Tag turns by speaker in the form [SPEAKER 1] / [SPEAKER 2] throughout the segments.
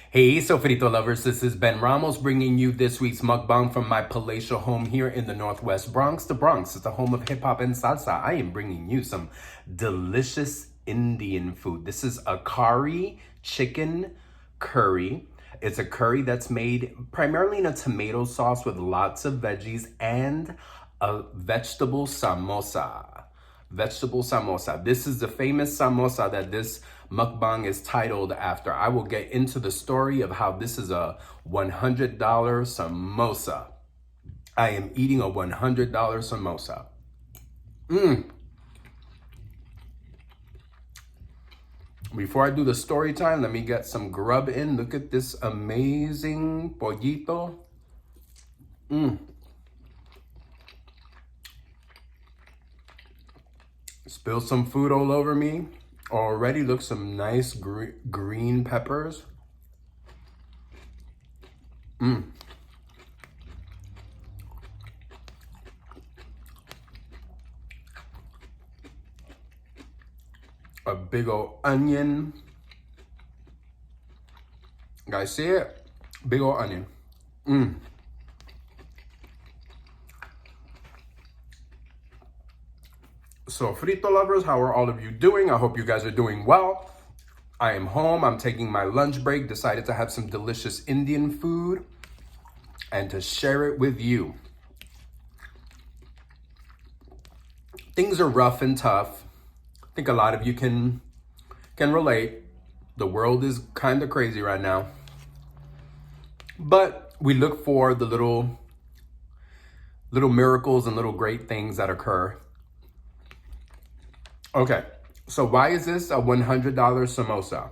[SPEAKER 1] Hey, Sofrito Lovers, this is Ben Ramos bringing you this week's mukbang from my palatial home here in the Northwest Bronx. The Bronx is the home of hip hop and salsa. I am bringing you some delicious Indian food. This is a curry chicken curry. It's a curry that's made primarily in a tomato sauce with lots of veggies and a vegetable samosa. Vegetable samosa. This is the famous samosa that this mukbang is titled after. I will get into the story of how this is a $100 samosa. I am eating a $100 samosa. Before I do the story time, let me get some grub in. Look at this amazing pollito. Spill some food all over me. Already look some nice green peppers. A big old onion. Guys, see it? Big old onion. Sofrito lovers, how are all of you doing? I hope you guys are doing well. I am home. I'm taking my lunch break. Decided to have some delicious Indian food and to share it with you. Things are rough and tough. I think a lot of you can relate. The world is kind of crazy right now. But we look for the little miracles and little great things that occur. Okay, so why is this a $100 samosa?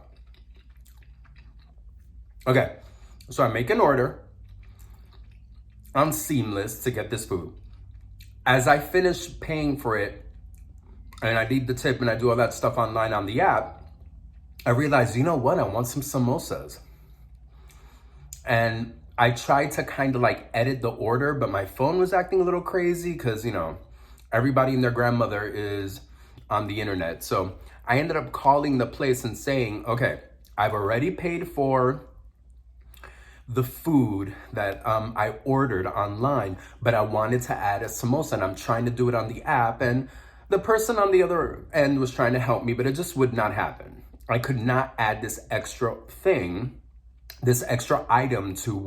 [SPEAKER 1] Okay, so I make an order on Seamless to get this food. As I finish paying for it, and I leave the tip and I do all that stuff online on the app, I realized, you know what? I want some samosas. And I tried to kind of like edit the order, but my phone was acting a little crazy because, you know, everybody and their grandmother is on the internet. So I ended up calling the place and saying, okay, I've already paid for the food that I ordered online, but I wanted to add a samosa and I'm trying to do it on the app. And the person on the other end was trying to help me, but it just would not happen. I could not add this extra thing, this extra item to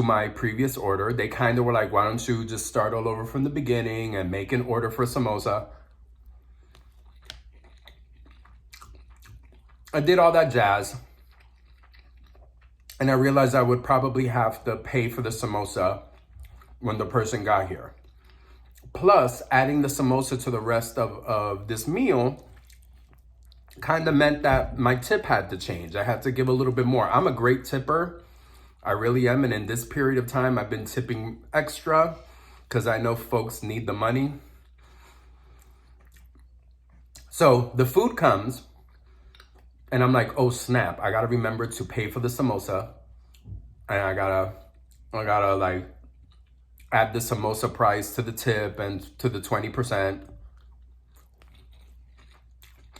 [SPEAKER 1] my previous order. They kind of were like, why don't you just start all over from the beginning and make an order for samosa? I did all that jazz, and I realized I would probably have to pay for the samosa when the person got here. Plus, adding the samosa to the rest of this meal kind of meant that my tip had to change. I had to give a little bit more. I'm a great tipper. I really am, and in this period of time, I've been tipping extra because I know folks need the money. So the food comes, and I'm like, oh snap, I gotta remember to pay for the samosa. And I gotta like add the samosa price to the tip and to the 20%.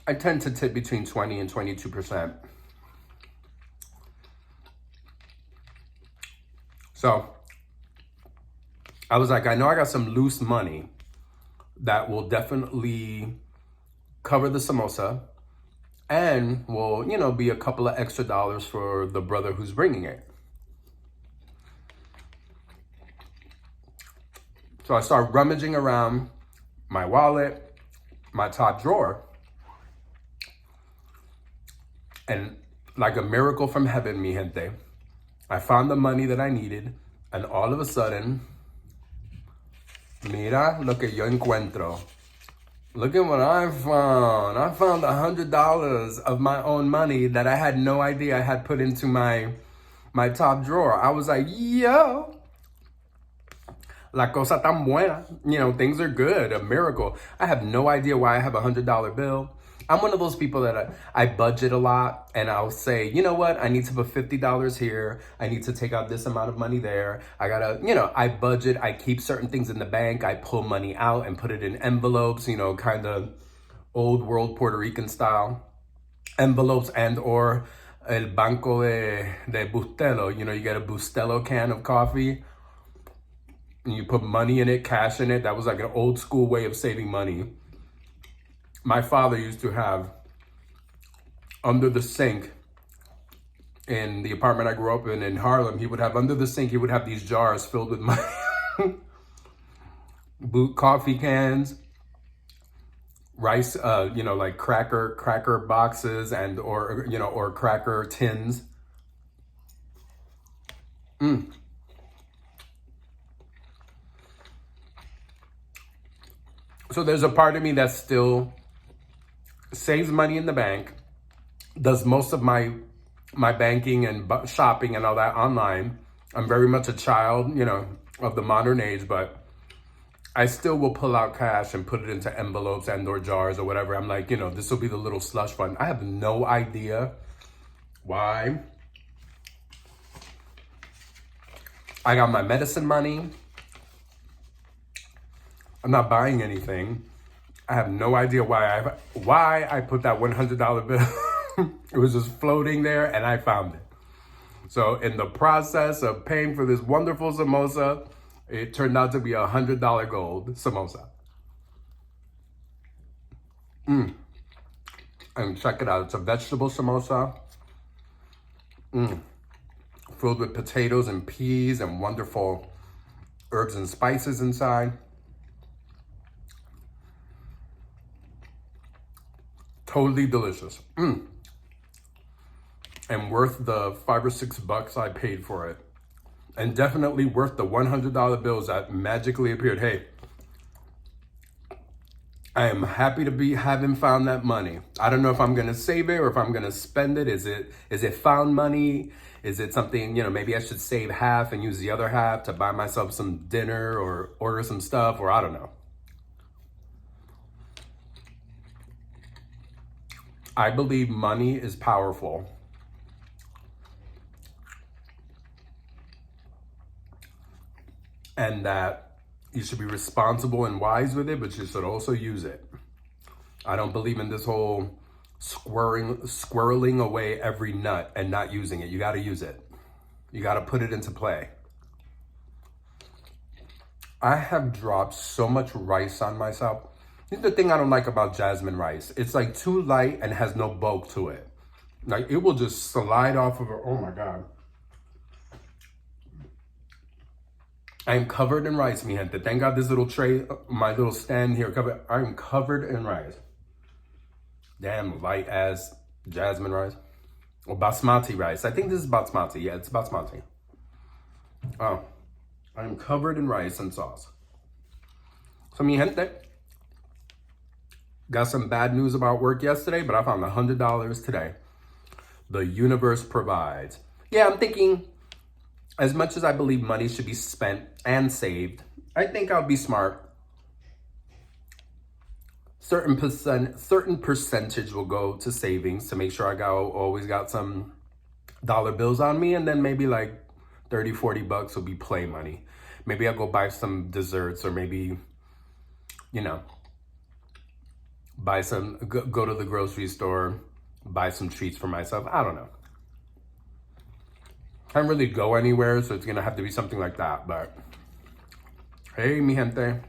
[SPEAKER 1] I tend to tip between 20 and 22%. So I was like, I know I got some loose money that will definitely cover the samosa and will, you know, be a couple of extra dollars for the brother who's bringing it. So I start rummaging around my wallet, my top drawer, and like a miracle from heaven, mi gente, I found the money that I needed, and all of a sudden, mira lo que yo encuentro. Look at what I found. I found $100 of my own money that I had no idea I had put into my top drawer. I was like, yo, la cosa tan buena. You know, things are good, a miracle. I have no idea why I have a $100 bill. I'm one of those people that I budget a lot, and I'll say, you know what? I need to put $50 here. I need to take out this amount of money there. I gotta, you know, I budget. I keep certain things in the bank. I pull money out and put it in envelopes, you know, kind of old world Puerto Rican style envelopes and or El Banco de Bustelo. You know, you get a Bustelo can of coffee and you put money in it, cash in it. That was like an old school way of saving money. My father used to have under the sink in the apartment I grew up in Harlem, he would have under the sink, he would have these jars filled with money. Coffee cans, rice, you know, like cracker boxes and, or, you know, or cracker tins. So there's a part of me that still saves money in the bank, does most of my banking and shopping and all that online. I'm very much a child, you know, of the modern age, but I still will pull out cash and put it into envelopes and or jars or whatever. I'm like, you know, this will be the little slush fund. I have no idea why. I got my medicine money. I'm not buying anything. I have no idea why I put that $100 bill. It was just floating there and I found it. So in the process of paying for this wonderful samosa, it turned out to be $100 gold samosa. And check it out. It's a vegetable samosa. Filled with potatoes and peas and wonderful herbs and spices inside. Totally delicious. And worth the $5 or $6 I paid for it. And definitely worth the $100 bills that magically appeared. Hey, I am happy to be having found that money. I don't know if I'm gonna save it or if I'm gonna spend it. Is it found money? Is it something, you know, maybe I should save half and use the other half to buy myself some dinner or order some stuff, or I don't know. I believe money is powerful. And that you should be responsible and wise with it, but you should also use it. I don't believe in this whole squirreling away every nut and not using it. You got to use it. You got to put it into play. I have dropped so much rice on myself. This is the thing I don't like about jasmine rice. It's like too light and has no bulk to it. Like it will just slide off of it. Oh my God. I'm covered in rice, mi gente. Thank God this little tray, my little stand here, covered. I'm covered in rice. Damn light ass jasmine rice. Or basmati rice. I think this is basmati. Yeah, it's basmati. Oh, I'm covered in rice and sauce. So mi gente, got some bad news about work yesterday, but I found $100 today. The universe provides. Yeah, I'm thinking, as much as I believe money should be spent and saved, I think I'll be smart. Certain percentage will go to savings to make sure I always got some dollar bills on me, and then maybe like 30, 40 bucks will be play money. Maybe I'll go buy some desserts, or maybe, you know, buy some, go to the grocery store, buy some treats for myself. I don't know. Can't really go anywhere, so it's gonna have to be something like that. But hey, mi gente,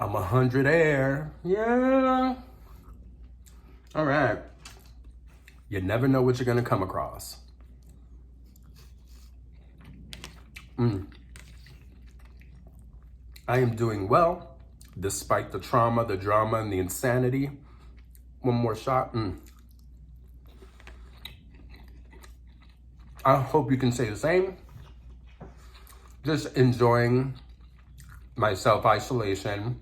[SPEAKER 1] I'm 100 air. Yeah. All right. You never know what you're gonna come across. I am doing well, despite the trauma, the drama, and the insanity. One more shot. I hope you can say the same. Just enjoying my self-isolation,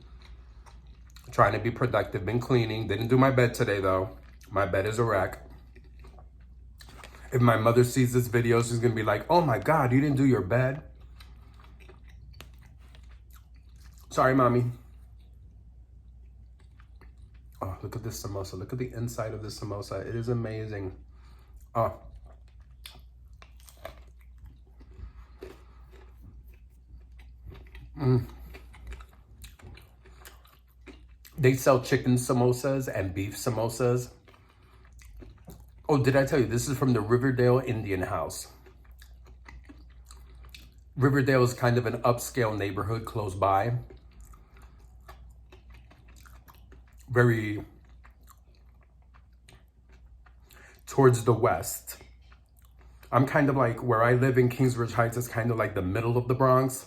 [SPEAKER 1] trying to be productive, been cleaning. Didn't do my bed today though. My bed is a wreck. If my mother sees this video, she's gonna be like, oh my God, you didn't do your bed. Sorry, mommy. Oh, look at this samosa. Look at the inside of this samosa. It is amazing. Oh. They sell chicken samosas and beef samosas. Oh, did I tell you, this is from the Riverdale Indian House. Riverdale is kind of an upscale neighborhood close by. Very towards the west. I'm kind of like, where I live in Kingsbridge Heights is kind of like the middle of the Bronx.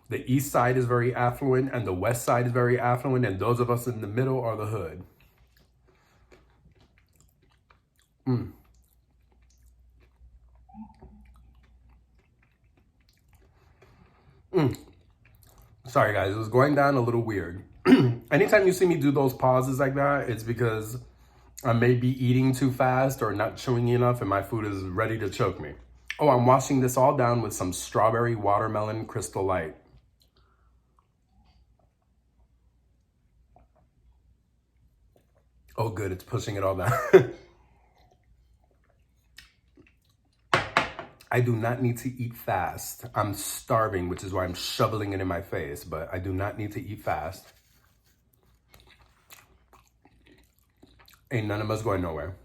[SPEAKER 1] The east side is very affluent and the west side is very affluent, and those of us in the middle are the hood. Sorry guys, it was going down a little weird. Anytime you see me do those pauses like that, it's because I may be eating too fast or not chewing enough and my food is ready to choke me. Oh, I'm washing this all down with some strawberry watermelon Crystal Light. Oh good, it's pushing it all down. I do not need to eat fast. I'm starving, which is why I'm shoveling it in my face, but I do not need to eat fast. Ain't none of us going nowhere.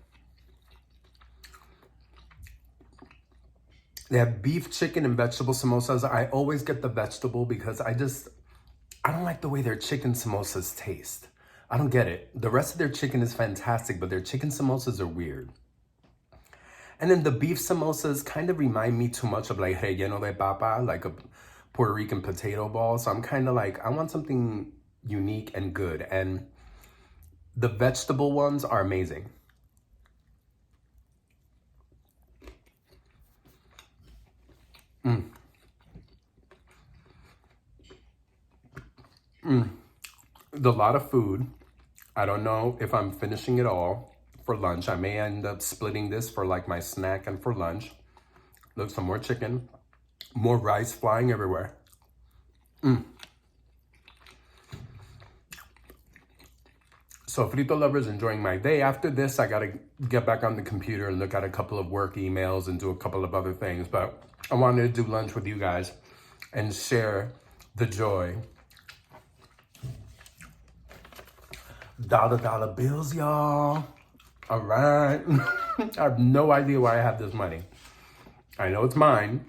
[SPEAKER 1] They have beef, chicken, and vegetable samosas. I always get the vegetable because I don't like the way their chicken samosas taste. I don't get it. The rest of their chicken is fantastic, but their chicken samosas are weird. And then the beef samosas kind of remind me too much of like relleno de papa, like a Puerto Rican potato ball. So I'm kind of like, I want something unique and good. And the vegetable ones are amazing. A lot of food. I don't know if I'm finishing it all for lunch. I may end up splitting this for like my snack and for lunch. Look, some more chicken, more rice flying everywhere. Sofrito Lovers, enjoying my day. After this, I gotta get back on the computer and look at a couple of work emails and do a couple of other things. But I wanted to do lunch with you guys and share the joy. Dollar bills, y'all. All right. I have no idea why I have this money. I know it's mine,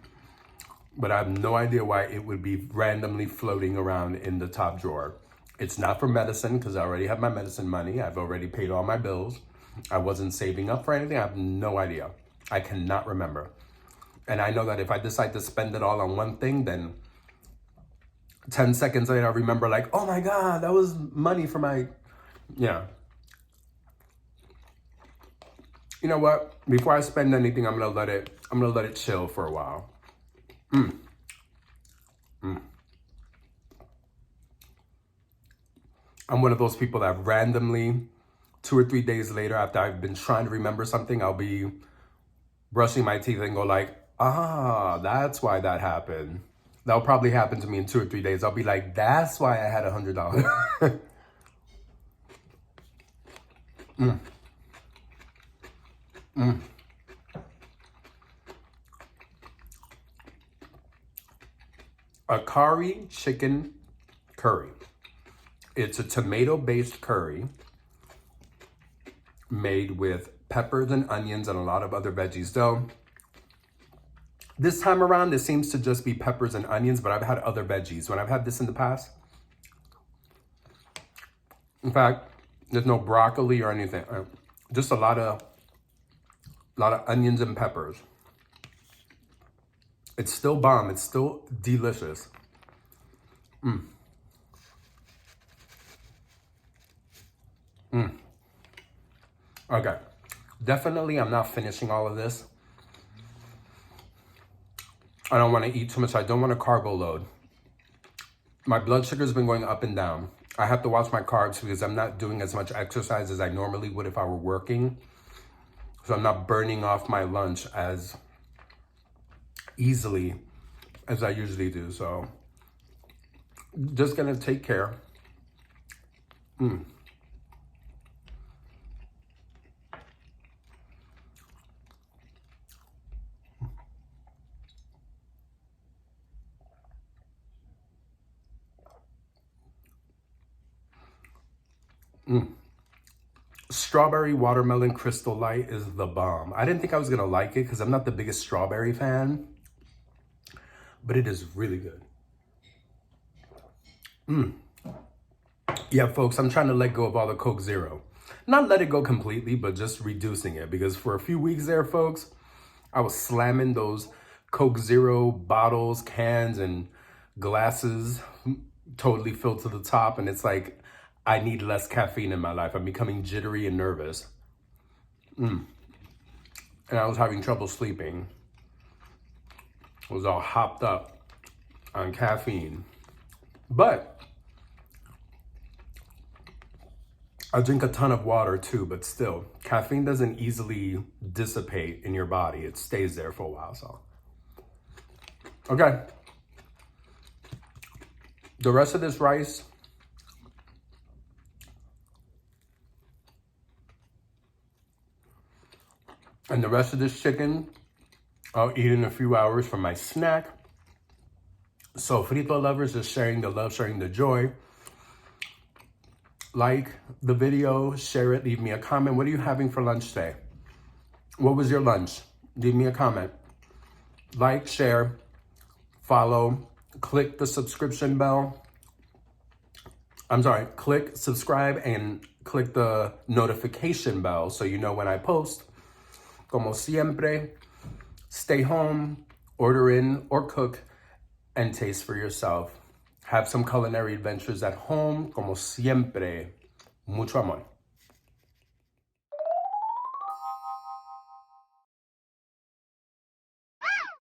[SPEAKER 1] but I have no idea why it would be randomly floating around in the top drawer. It's not for medicine because I already have my medicine money. I've already paid all my bills. I wasn't saving up for anything. I have no idea. I cannot remember. And I know that if I decide to spend it all on one thing, then 10 seconds later, I remember like, oh my God, that was money for my, yeah. You know what? Before I spend anything, I'm gonna let it chill for a while. I'm one of those people that randomly, 2 or 3 days later, after I've been trying to remember something, I'll be brushing my teeth and go like, ah, that's why that happened. That'll probably happen to me in 2 or 3 days. I'll be like, that's why I had $100. A curry chicken curry. It's a tomato-based curry made with peppers and onions and a lot of other veggies. Though this time around, it seems to just be peppers and onions, but I've had other veggies. When I've had this in the past, in fact, there's no broccoli or anything. Just a lot of onions and peppers. It's still bomb. It's still delicious. Okay. Definitely, I'm not finishing all of this. I don't want to eat too much. I don't want a carbo load. My blood sugar's been going up and down. I have to watch my carbs because I'm not doing as much exercise as I normally would if I were working. So I'm not burning off my lunch as easily as I usually do. So just gonna take care. Strawberry watermelon crystal light is the bomb. I didn't think I was gonna like it because I'm not the biggest strawberry fan, but it is really good. Yeah, folks, I'm trying to let go of all the Coke Zero. Not let it go completely, but just reducing it, because for a few weeks there, folks, I was slamming those Coke Zero bottles, cans, and glasses totally filled to the top, and it's like, I need less caffeine in my life. I'm becoming jittery and nervous. And I was having trouble sleeping. I was all hopped up on caffeine. But I drink a ton of water too, but still, caffeine doesn't easily dissipate in your body. It stays there for a while, so. Okay. The rest of this rice, and the rest of this chicken, I'll eat in a few hours for my snack. Sofrito Lovers is sharing the love, sharing the joy. Like the video, share it, leave me a comment. What are you having for lunch today? What was your lunch? Leave me a comment. Like, share, follow, click the subscription bell. I'm sorry, click subscribe and click the notification bell so you know when I post. Como siempre, stay home, order in or cook, and taste for yourself. Have some culinary adventures at home, como siempre. Mucho amor.